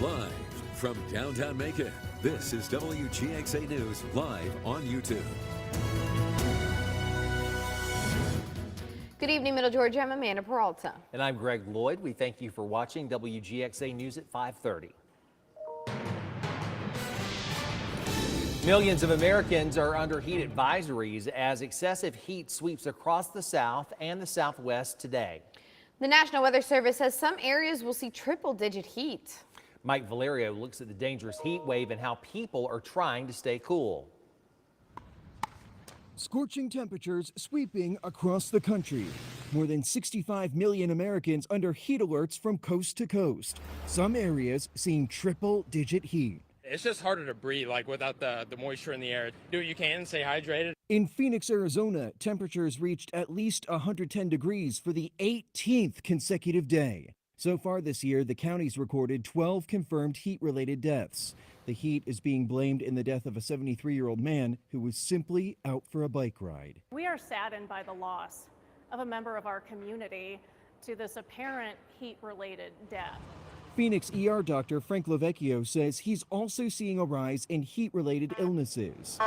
Live from downtown Macon, this is WGXA News live on YouTube. Good evening, Middle Georgia. I'm Amanda Peralta. And I'm Greg Lloyd. We thank you for watching WGXA News at 5:30. Millions of Americans are under heat advisories as excessive heat sweeps across the South and the Southwest today. The National Weather Service says some areas will see triple-digit heat. Mike Valerio looks at the dangerous heat wave and how people are trying to stay cool. Scorching temperatures sweeping across the country. More than 65 million Americans under heat alerts from coast to coast. Some areas seeing triple-digit heat. It's just harder to breathe, like without the moisture in the air. Do what you can, stay hydrated. In Phoenix, Arizona, temperatures reached at least 110 degrees for the 18th consecutive day. So far this year, the county's recorded 12 confirmed heat-related deaths. The heat is being blamed in the death of a 73-year-old man who was simply out for a bike ride. We are saddened by the loss of a member of our community to this apparent heat-related death. Phoenix ER doctor Frank Lovecchio says he's also seeing a rise in heat-related illnesses.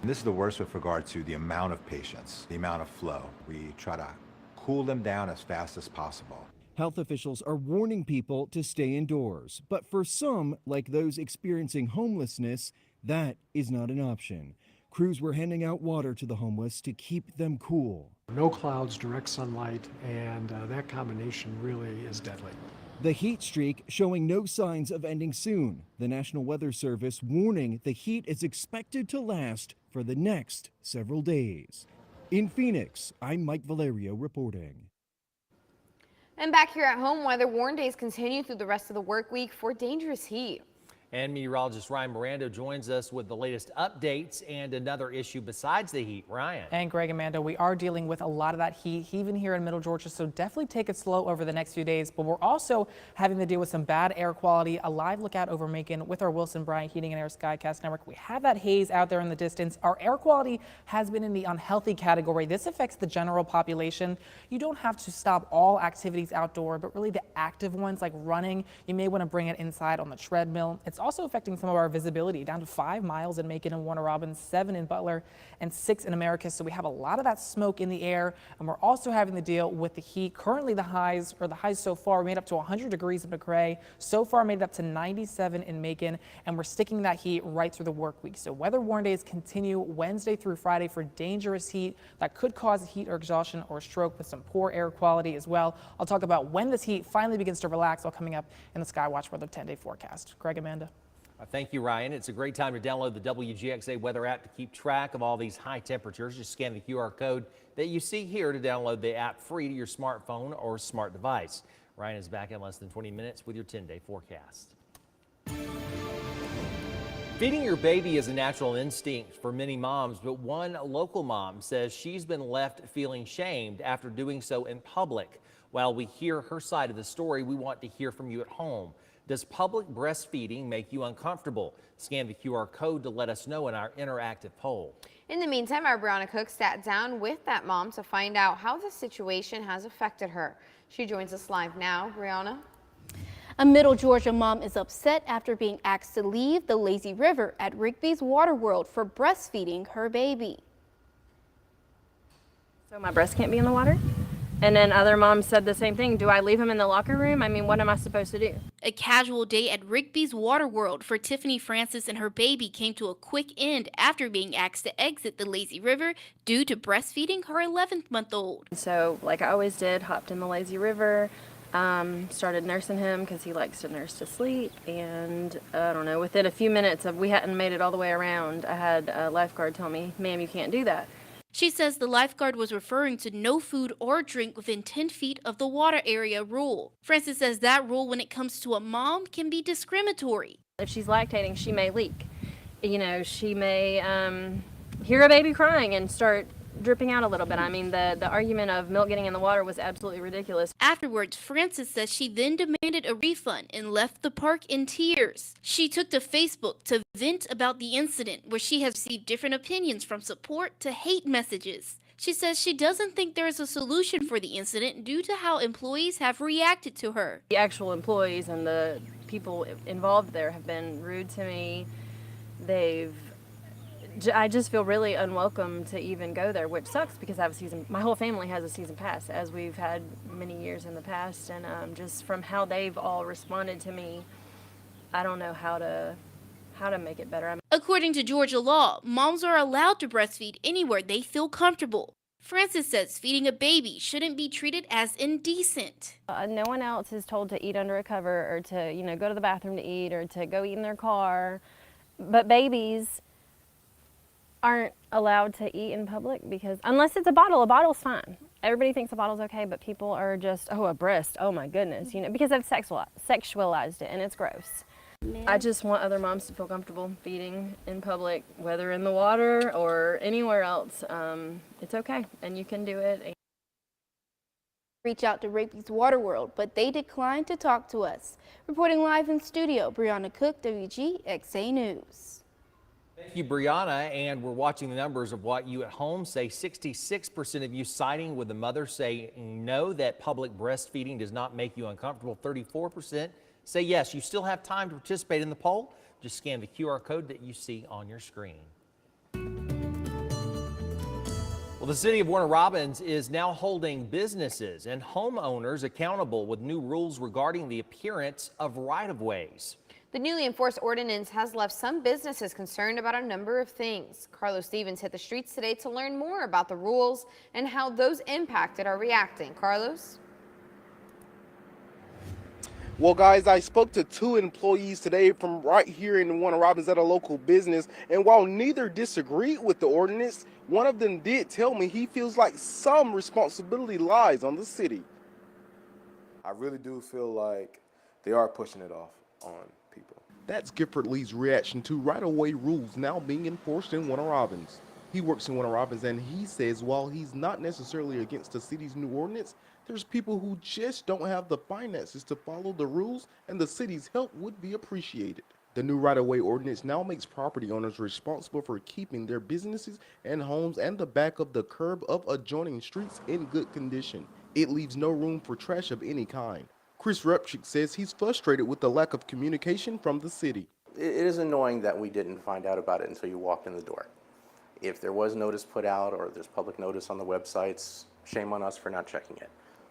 This is the worst with regard to the amount of patients, the amount of flow. We try to cool them down as fast as possible. Health officials are warning people to stay indoors, but for some, like those experiencing homelessness, that is not an option. Crews were handing out water to the homeless to keep them cool. No clouds, direct sunlight, and that combination really is deadly. The heat streak showing no signs of ending soon. The National Weather Service warning the heat is expected to last for the next several days. In Phoenix, I'm Mike Valerio reporting. And back here at home, weather warn days continue through the rest of the work week for dangerous heat. And meteorologist Ryan Miranda joins us with the latest updates and another issue besides the heat. Ryan. And Greg, Amanda, we are dealing with a lot of that heat even here in Middle Georgia, so definitely take it slow over the next few days. But we're also having to deal with some bad air quality. A live lookout over Macon with our Wilson Bryant Heating and Air Skycast Network. We have that haze out there in the distance. Our air quality has been in the unhealthy category. This affects the general population. You don't have to stop all activities outdoor, but really the active ones like running, you may want to bring it inside on the treadmill. It's also affecting some of our visibility, down to 5 miles in Macon and Warner Robins, 7 in Butler, and 6 in Americus. So we have a lot of that smoke in the air, and we're also having to deal with the heat. Currently the highs so far, we made up to 100 degrees in McRae. So far made it up to 97 in Macon, and we're sticking that heat right through the work week. So weather warn days continue Wednesday through Friday for dangerous heat that could cause heat or exhaustion or stroke with some poor air quality as well. I'll talk about when this heat finally begins to relax, all coming up in the Skywatch weather 10-day forecast. Greg, Amanda. Thank you, Ryan. It's a great time to download the WGXA weather app to keep track of all these high temperatures. Just scan the QR code that you see here to download the app free to your smartphone or smart device. Ryan is back in less than 20 minutes with your 10-day forecast. Feeding your baby is a natural instinct for many moms, but one local mom says she's been left feeling shamed after doing so in public. While we hear her side of the story, we want to hear from you at home. Does public breastfeeding make you uncomfortable? Scan the QR code to let us know in our interactive poll. In the meantime, our Brianna Cook sat down with that mom to find out how the situation has affected her. She joins us live now. Brianna? A Middle Georgia mom is upset after being asked to leave the lazy river at Rigby's Water World for breastfeeding her baby. So my breast can't be in the water? And then other moms said the same thing. Do I leave him in the locker room? I mean, what am I supposed to do? A casual day at Rigby's Water World for Tiffany Francis and her baby came to a quick end after being asked to exit the lazy river due to breastfeeding her 11th-month-old. So, like I always did, hopped in the lazy river, started nursing him because he likes to nurse to sleep. And I don't know, within a few minutes of we hadn't made it all the way around, I had a lifeguard tell me, "Ma'am, you can't do that." She says the lifeguard was referring to no food or drink within 10 feet of the water area rule. Francis says that rule when it comes to a mom can be discriminatory. If she's lactating, she may leak. You know, she may hear a baby crying and start dripping out a little bit. I mean, the argument of milk getting in the water was absolutely ridiculous. Afterwards, Francis says she then demanded a refund and left the park in tears. She took to Facebook to vent about the incident, where she has received different opinions from support to hate messages. She says she doesn't think there is a solution for the incident due to how employees have reacted to her. The actual employees and the people involved there have been rude to me. I just feel really unwelcome to even go there, which sucks because I have my whole family has a season pass, as we've had many years in the past, and just from how they've all responded to me, I don't know how to make it better. According to Georgia law, moms are allowed to breastfeed anywhere they feel comfortable. Francis says feeding a baby shouldn't be treated as indecent. No one else is told to eat under a cover or to, go to the bathroom to eat or to go eat in their car. But babies aren't allowed to eat in public because unless it's a bottle's fine. Everybody thinks a bottle's okay, but people are just, oh, a breast, oh my goodness, because they've sexualized it and it's gross. I just want other moms to feel comfortable feeding in public, whether in the water or anywhere else. It's okay, and you can do it. Reach out to Rigby's Water World, but they declined to talk to us. Reporting live in studio, Brianna Cook, WGXA News. Thank you, Brianna. And we're watching the numbers of what you at home say. 66% of you siding with the mother say no, that public breastfeeding does not make you uncomfortable. 34% say yes. You still have time to participate in the poll. Just scan the QR code that you see on your screen. Well, the city of Warner Robins is now holding businesses and homeowners accountable with new rules regarding the appearance of right-of-ways. The newly enforced ordinance has left some businesses concerned about a number of things. Carlos Stevens hit the streets today to learn more about the rules and how those impacted are reacting. Carlos? Well, guys, I spoke to 2 employees today from right here in Warner Robins at a local business, and while neither disagreed with the ordinance, one of them did tell me he feels like some responsibility lies on the city. I really do feel like they are pushing it off on people. That's Gifford Lee's reaction to right-of-way rules now being enforced in Warner Robins. He works in Warner Robins, and he says while he's not necessarily against the city's new ordinance, there's people who just don't have the finances to follow the rules, and the city's help would be appreciated. The new right-of-way ordinance now makes property owners responsible for keeping their businesses and homes and the back of the curb of adjoining streets in good condition. It leaves no room for trash of any kind. Chris Repchick says he's frustrated with the lack of communication from the city. It is annoying that we didn't find out about it until you walked in the door. If there was notice put out or there's public notice on the websites, shame on us for not checking it.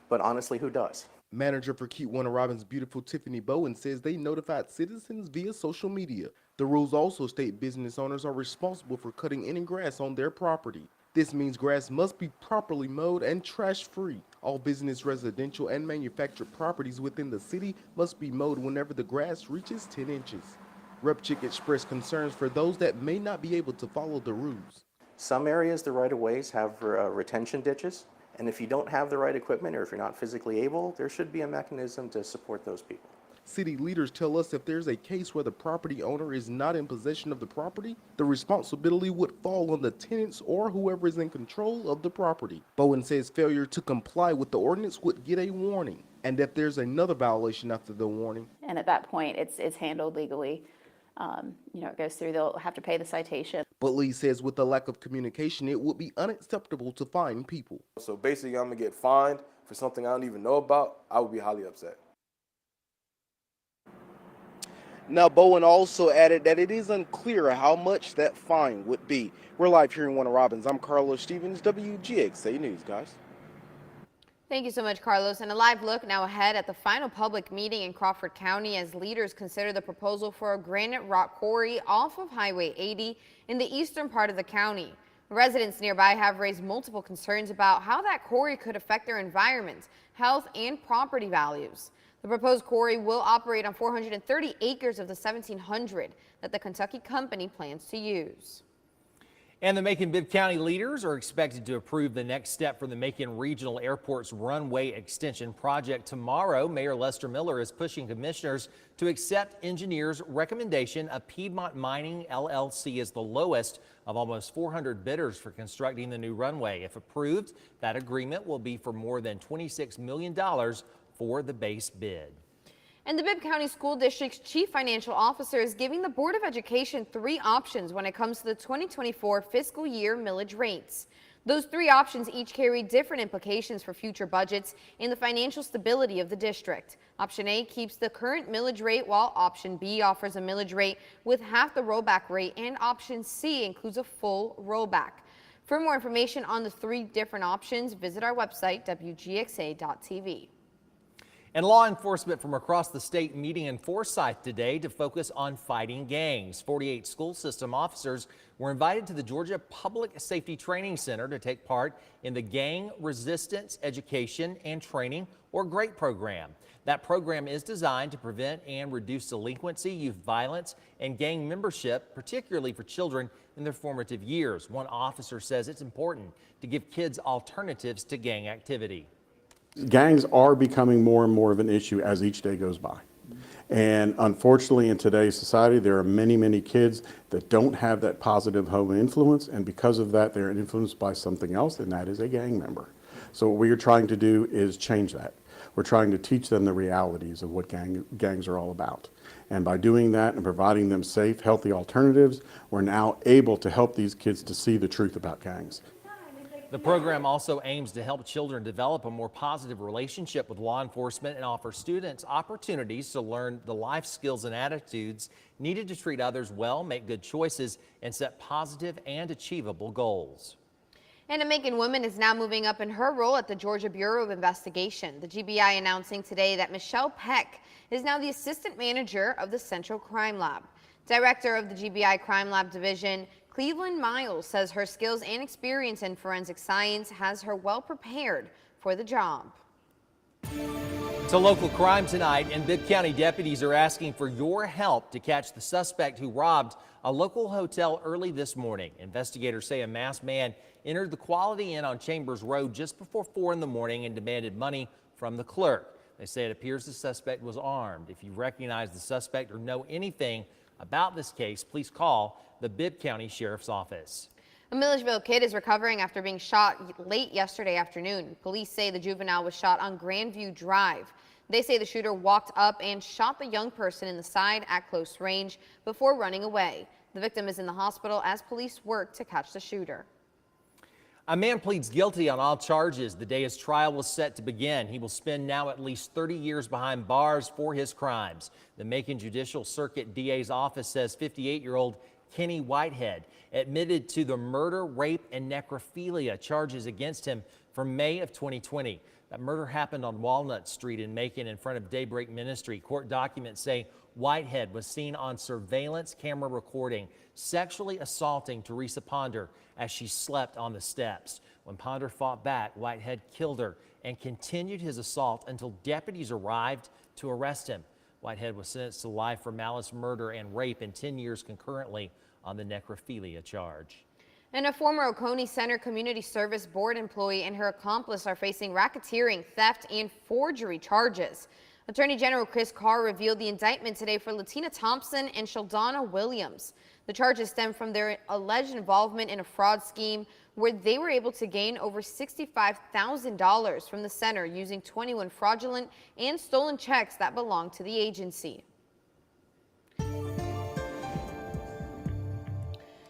But honestly, who does? Manager for Keep Warner Robins Beautiful Tiffany Bowen says they notified citizens via social media. The rules also state business owners are responsible for cutting any grass on their property. This means grass must be properly mowed and trash-free. All business, residential, and manufactured properties within the city must be mowed whenever the grass reaches 10 inches. Repchick expressed concerns for those that may not be able to follow the rules. Some areas, the right-of-ways have retention ditches. And if you don't have the right equipment or if you're not physically able, there should be a mechanism to support those people. City leaders tell us if there's a case where the property owner is not in possession of the property, the responsibility would fall on the tenants or whoever is in control of the property. Bowen says failure to comply with the ordinance would get a warning. And if there's another violation after the warning. And at that point, it's handled legally. It goes through, they'll have to pay the citation. But Lee says with the lack of communication, it would be unacceptable to fine people. So basically, I'm going to get fined for something I don't even know about. I would be highly upset. Now, Bowen also added that it is unclear how much that fine would be. We're live here in Warner Robins. I'm Carlos Stevens, WGXA News, guys. Thank you so much, Carlos. And a live look now ahead at the final public meeting in Crawford County as leaders consider the proposal for a granite rock quarry off of Highway 80 in the eastern part of the county. Residents nearby have raised multiple concerns about how that quarry could affect their environment, health, and property values. The proposed quarry will operate on 430 acres of the 1,700 that the Kentucky company plans to use. And the Macon-Bibb County leaders are expected to approve the next step for the Macon Regional Airport's runway extension project tomorrow. Mayor Lester Miller is pushing commissioners to accept engineers' recommendation of Piedmont Mining LLC as the lowest of almost 400 bidders for constructing the new runway. If approved, that agreement will be for more than $26 million for the base bid. And the Bibb County School District's chief financial officer is giving the Board of Education 3 options when it comes to the 2024 fiscal year millage rates. Those three options each carry different implications for future budgets and the financial stability of the district. Option A keeps the current millage rate, while Option B offers a millage rate with half the rollback rate, and Option C includes a full rollback. For more information on the three different options, visit our website, WGXA.tv. And law enforcement from across the state meeting in Forsyth today to focus on fighting gangs. 48 school system officers were invited to the Georgia Public Safety Training Center to take part in the Gang Resistance Education and Training, or GREAT program. That program is designed to prevent and reduce delinquency, youth violence, and gang membership, particularly for children in their formative years. One officer says it's important to give kids alternatives to gang activity. Gangs are becoming more and more of an issue as each day goes by. And unfortunately, in today's society, there are many, many kids that don't have that positive home influence, and because of that, they're influenced by something else, and that is a gang member. So what we are trying to do is change that. We're trying to teach them the realities of what gangs are all about. And by doing that and providing them safe, healthy alternatives, we're now able to help these kids to see the truth about gangs. The program also aims to help children develop a more positive relationship with law enforcement and offer students opportunities to learn the life skills and attitudes needed to treat others well, make good choices, and set positive and achievable goals. And a Macon woman is now moving up in her role at the Georgia Bureau of Investigation. The GBI announcing today that Michelle Peck is now the assistant manager of the Central Crime Lab. Director of the GBI Crime Lab Division, Cleveland Miles, says her skills and experience in forensic science has her well prepared for the job. To local crime tonight, and Bibb County deputies are asking for your help to catch the suspect who robbed a local hotel early this morning. Investigators say a masked man entered the Quality Inn on Chambers Road just before 4 in the morning and demanded money from the clerk. They say it appears the suspect was armed. If you recognize the suspect or know anything about this case, please call the Bibb County Sheriff's Office. A Milledgeville kid is recovering after being shot late yesterday afternoon. Police say the juvenile was shot on Grandview Drive. They say the shooter walked up and shot the young person in the side at close range before running away. The victim is in the hospital as police work to catch the shooter. A man pleads guilty on all charges the day his trial was set to begin. He will spend now at least 30 years behind bars for his crimes. The Macon Judicial Circuit DA's office says 58-year-old Kenny Whitehead admitted to the murder, rape, and necrophilia charges against him from May of 2020. That murder happened on Walnut Street in Macon in front of Daybreak Ministry. Court documents say Whitehead was seen on surveillance camera recording sexually assaulting Teresa Ponder as she slept on the steps. When Ponder fought back, Whitehead killed her and continued his assault until deputies arrived to arrest him. Whitehead was sentenced to life for malice murder and rape and 10 years concurrently on the necrophilia charge. And a former Oconee Center Community Service Board employee and her accomplice are facing racketeering, theft, and forgery charges. Attorney General Chris Carr revealed the indictment today for Latina Thompson and Sheldona Williams. The charges stem from their alleged involvement in a fraud scheme where they were able to gain over $65,000 from the center using 21 fraudulent and stolen checks that belonged to the agency.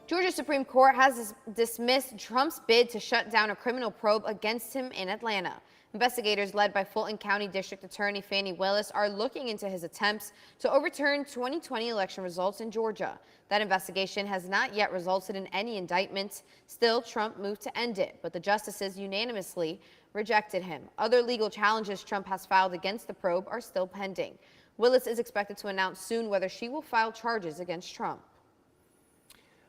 Georgia Supreme Court has dismissed Trump's bid to shut down a criminal probe against him in Atlanta. Investigators led by Fulton County District Attorney Fannie Willis are looking into his attempts to overturn 2020 election results in Georgia. That investigation has not yet resulted in any indictments. Still, Trump moved to end it, but the justices unanimously rejected him. Other legal challenges Trump has filed against the probe are still pending. Willis is expected to announce soon whether she will file charges against Trump.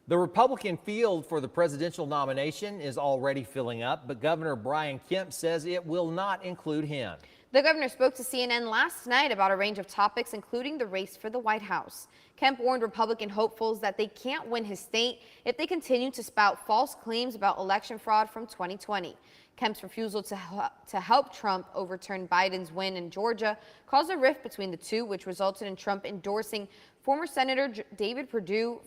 The Republican field for the presidential nomination is already filling up, but Governor Brian Kemp says it will not include him. The governor spoke to CNN last night about a range of topics, including the race for the White House. Kemp warned Republican hopefuls that they can't win his state if they continue to spout false claims about election fraud from 2020. Kemp's refusal to help Trump overturn Biden's win in Georgia caused a rift between the two, which resulted in Trump endorsing former Senator David Perdue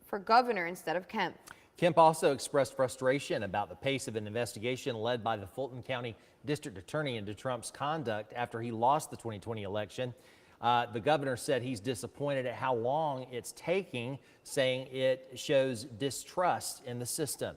for governor instead of Kemp. Kemp also expressed frustration about the pace of an investigation led by the Fulton County District Attorney into Trump's conduct after he lost the 2020 election. The governor said he's disappointed at how long it's taking, saying it shows distrust in the system.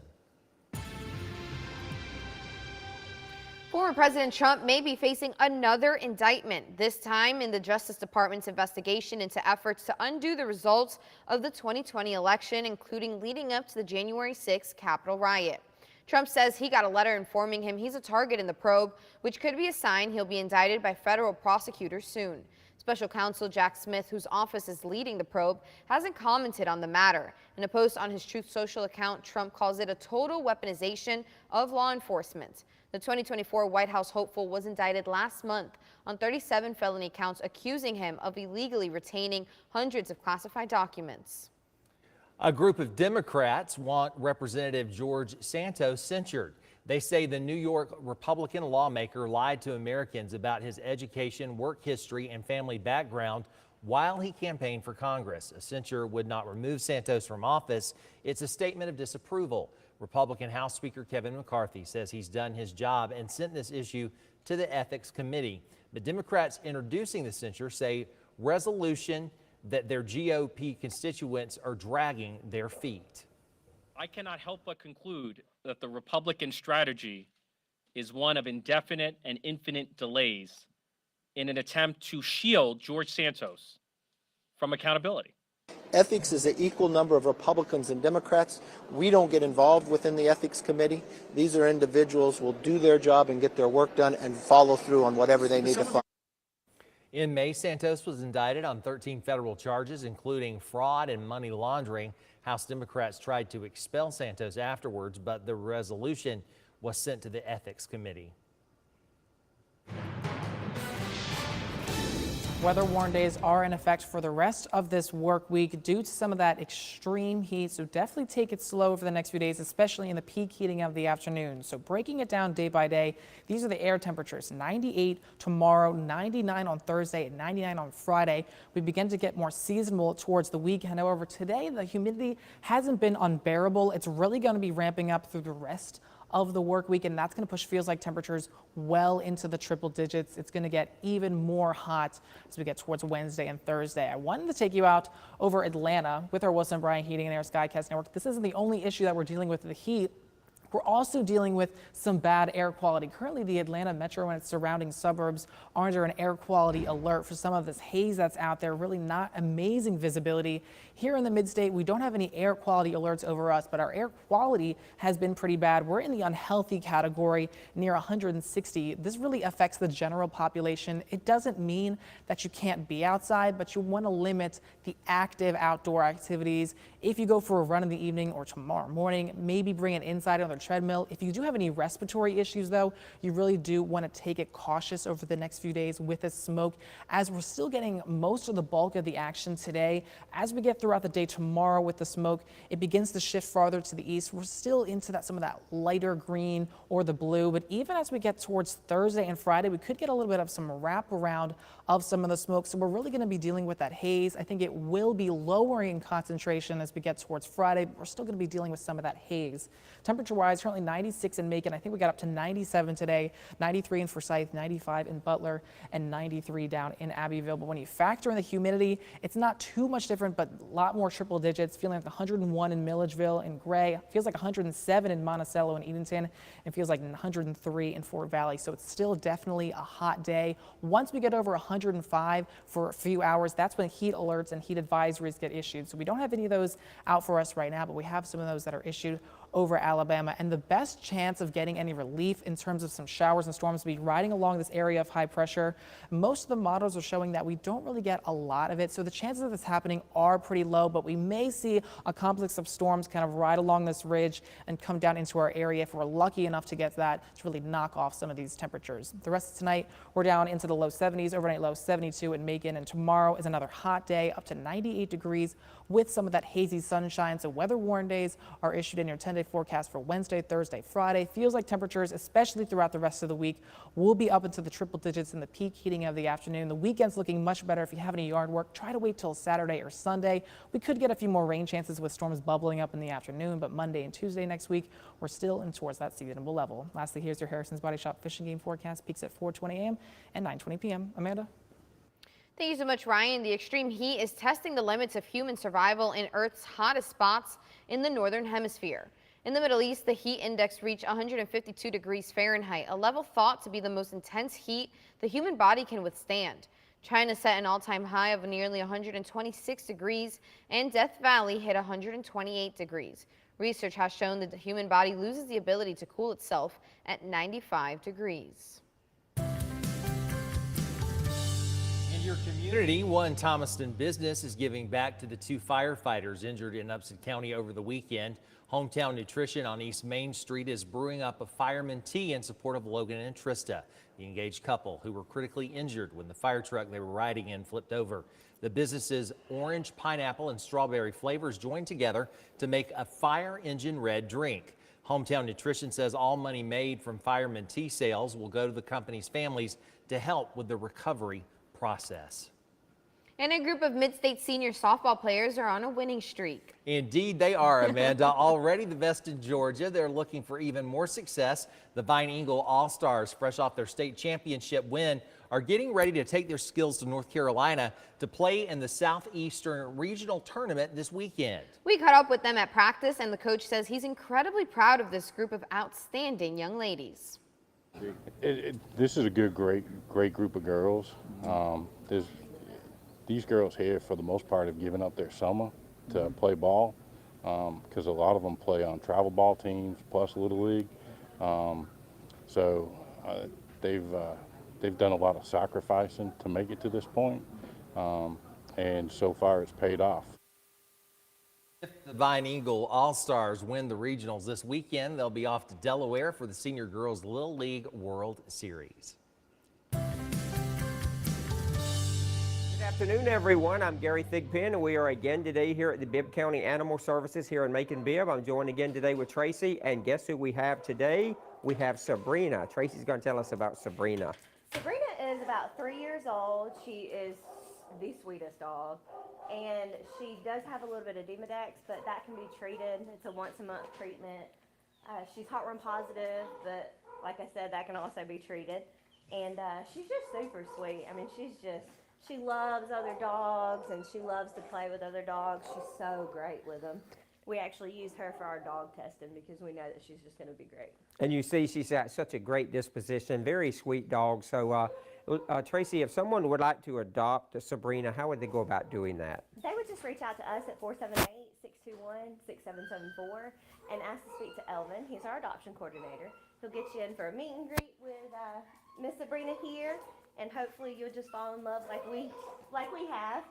Former President Trump may be facing another indictment, this time in the Justice Department's investigation into efforts to undo the results of the 2020 election, including leading up to the January 6th Capitol riot. Trump says he got a letter informing him he's a target in the probe, which could be a sign he'll be indicted by federal prosecutors soon. Special counsel Jack Smith, whose office is leading the probe, hasn't commented on the matter. In a post on his Truth Social account, Trump calls it a total weaponization of law enforcement. The 2024 White House hopeful was indicted last month on 37 felony counts accusing him of illegally retaining hundreds of classified documents. A group of Democrats want Representative George Santos censured. They say the New York Republican lawmaker lied to Americans about his education, work history, and family background while he campaigned for Congress. A censure would not remove Santos from office. It's a statement of disapproval. Republican House Speaker Kevin McCarthy says he's done his job and sent this issue to the Ethics Committee. But Democrats introducing the censure say resolution that their GOP constituents are dragging their feet. I cannot help but conclude that the Republican strategy is one of indefinite and infinite delays in an attempt to shield George Santos from accountability. Ethics is an equal number of Republicans and Democrats. We don't get involved within the Ethics Committee. These are individuals who will do their job and get their work done and follow through on whatever they need to follow. In May, Santos was indicted on 13 federal charges, including fraud and money laundering. House Democrats tried to expel Santos afterwards, but the resolution was sent to the Ethics Committee. Weather warning days are in effect for the rest of this work week due to some of that extreme heat. So definitely take it slow for the next few days, especially in the peak heating of the afternoon. So breaking it down day by day, these are the air temperatures: 98 tomorrow, 99 on Thursday, and 99 on Friday. We begin to get more seasonal towards the weekend. However, today the humidity hasn't been unbearable. It's really going to be ramping up through the rest of the work week, and that's going to push feels like temperatures well into the triple digits. It's going to get even more hot as we get towards Wednesday and Thursday. I wanted to take you out over Atlanta with our Wilson Bryant Heating and Air Skycast Network. This isn't the only issue that we're dealing with the heat. We're also dealing with some bad air quality. Currently, the Atlanta metro and its surrounding suburbs are under an air quality alert for some of this haze that's out there. Really not amazing visibility. Here in the mid-state, we don't have any air quality alerts over us, but our air quality has been pretty bad. We're in the unhealthy category near 160. This really affects the general population. It doesn't mean that you can't be outside, but you want to limit the active outdoor activities. If you go for a run in the evening or tomorrow morning, maybe bring it inside on the treadmill. If you do have any respiratory issues, though, you really do want to take it cautious over the next few days with this smoke, as we're still getting most of the bulk of the action today. As we get throughout the day tomorrow with the smoke, it begins to shift farther to the east. We're still into some of that lighter green or the blue, but even as we get towards Thursday and Friday, we could get a little bit of some wraparound of some of the smoke. So we're really going to be dealing with that haze. I think it will be lowering in concentration as we get towards Friday, but we're still going to be dealing with some of that haze. Temperature-wise, currently 96 in Macon. I think we got up to 97 today, 93 in Forsyth, 95 in Butler, and 93 down in Abbeville. But when you factor in the humidity, it's not too much different, but a lot more triple digits, feeling like 101 in Milledgeville and Gray. Feels like 107 in Monticello and Edenton, and feels like 103 in Fort Valley. So it's still definitely a hot day. Once we get over 105 for a few hours, that's when heat alerts and heat advisories get issued. So we don't have any of those out for us right now, but we have some of those that are issued over Alabama. And the best chance of getting any relief in terms of some showers and storms will be riding along this area of high pressure. Most of the models are showing that we don't really get a lot of it, so the chances of this happening are pretty low, but we may see a complex of storms kind of ride along this ridge and come down into our area if we're lucky enough to get that to really knock off some of these temperatures. The rest of tonight, we're down into the low 70s, overnight low 72 in Macon, and tomorrow is another hot day up to 98 degrees with some of that hazy sunshine. So weather warning days are issued in your 10-day forecast for Wednesday, Thursday, Friday. Feels like temperatures, especially throughout the rest of the week, will be up into the triple digits in the peak heating of the afternoon. The weekend's looking much better. If you have any yard work, try to wait till Saturday or Sunday. We could get a few more rain chances with storms bubbling up in the afternoon, but Monday and Tuesday next week, we're still in towards that seasonable level. Lastly, here's your Harrison's Body Shop fishing game forecast. Peaks at 4:20 a.m. and 9:20 p.m. Amanda? Thank you so much, Ryan. The extreme heat is testing the limits of human survival in Earth's hottest spots in the northern hemisphere. In the Middle East, the heat index reached 152 degrees Fahrenheit, a level thought to be the most intense heat the human body can withstand. China set an all-time high of nearly 126 degrees, and Death Valley hit 128 degrees. Research has shown that the human body loses the ability to cool itself at 95 degrees. In your community, one Thomaston business is giving back to the 2 firefighters injured in Upson County over the weekend. Hometown Nutrition on East Main Street is brewing up a fireman tea in support of Logan and Trista, the engaged couple who were critically injured when the fire truck they were riding in flipped over. The business's orange, pineapple, and strawberry flavors joined together to make a fire engine red drink. Hometown Nutrition says all money made from fireman tea sales will go to the company's families to help with the recovery process. And a group of mid-state senior softball players are on a winning streak. Indeed they are, Amanda. Already the best in Georgia. They're looking for even more success. The Vine Eagle All-Stars, fresh off their state championship win, are getting ready to take their skills to North Carolina to play in the Southeastern Regional Tournament this weekend. We caught up with them at practice, and the coach says he's incredibly proud of this group of outstanding young ladies. This is a great group of girls. These girls here, for the most part, have given up their summer to play ball because a lot of them play on travel ball teams plus Little League. They've done a lot of sacrificing to make it to this point, and so far it's paid off. If the Vine Eagle All-Stars win the regionals this weekend, they'll be off to Delaware for the Senior Girls Little League World Series. Good afternoon, everyone. I'm Gary Thigpen, and we are again today here at the Bibb County Animal Services here in Macon-Bibb. I'm joined again today with Tracy, and guess who we have today? We have Sabrina. Tracy's going to tell us about Sabrina. Sabrina is about 3 years old. She is the sweetest dog, and she does have a little bit of Demodex, but that can be treated. It's a once-a-month treatment. She's heartworm positive, but like I said, that can also be treated. And she's just super sweet. I mean, she loves other dogs, and she loves to play with other dogs. She's so great with them. We actually use her for our dog testing because we know that she's just going to be great. And you see she's got such a great disposition, very sweet dog. So, Tracy, if someone would like to adopt Sabrina, how would they go about doing that? They would just reach out to us at 478-621-6774 and ask to speak to Elvin. He's our adoption coordinator. He'll get you in for a meet and greet with Miss Sabrina here, and hopefully you'll just fall in love like we have,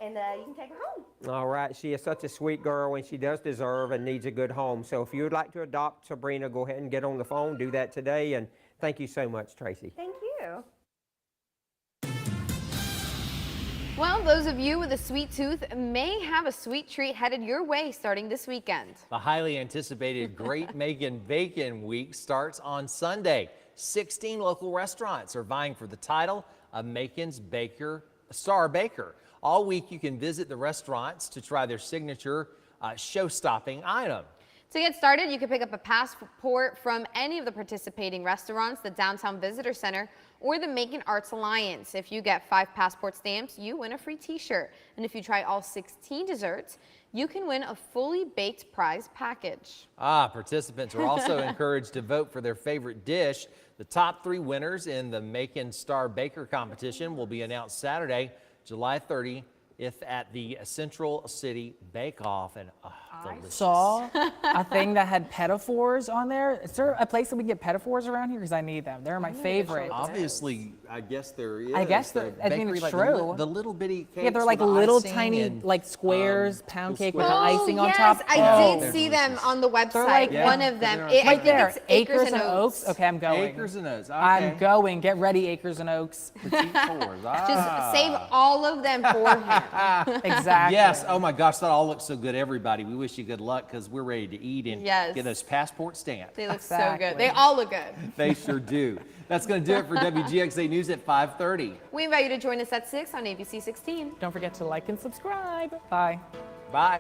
and you can take her home. All right. She is such a sweet girl, and she does deserve and needs a good home. So if you would like to adopt Sabrina, go ahead and get on the phone. Do that today, and thank you so much, Tracy. Thank you. Well, those of you with a sweet tooth may have a sweet treat headed your way starting this weekend. The highly anticipated Great Macon Bacon Week starts on Sunday. 16 local restaurants are vying for the title of Macon's Star Baker. All week you can visit the restaurants to try their signature show-stopping item. To get started, you can pick up a passport from any of the participating restaurants, the Downtown Visitor Center, or the Macon Arts Alliance. If you get 5 passport stamps, you win a free t-shirt. And if you try all 16 desserts, you can win a fully baked prize package. Participants are also encouraged to vote for their favorite dish. The top 3 winners in the Macon Star Baker competition will be announced Saturday, July 30th at the Central City Bake Off. And I saw a thing that had pedophores on there. Is there a place that we can get pedophores around here? Because I need them. They're my favorite. Obviously, I guess there is. I guess I think it's true. The little bitty cakes. Yeah, they're like little tiny like squares, pound cake with the icing on top. Yes, I did see them on the website. Like, one of them. Right there. Acres and Oaks. Okay, I'm going. Acres and Oaks. Okay. I'm going. Get ready, Acres and Oaks. Just save all of them for him. Exactly. Yes. Oh my gosh, that all looks so good. Everybody, we wish you good luck because we're ready to eat and get those passport stamps. They look so good. They all look good. They sure do. That's going to do it for WGXA News at 5:30. We invite you to join us at 6 on ABC 16. Don't forget to like and subscribe. Bye. Bye.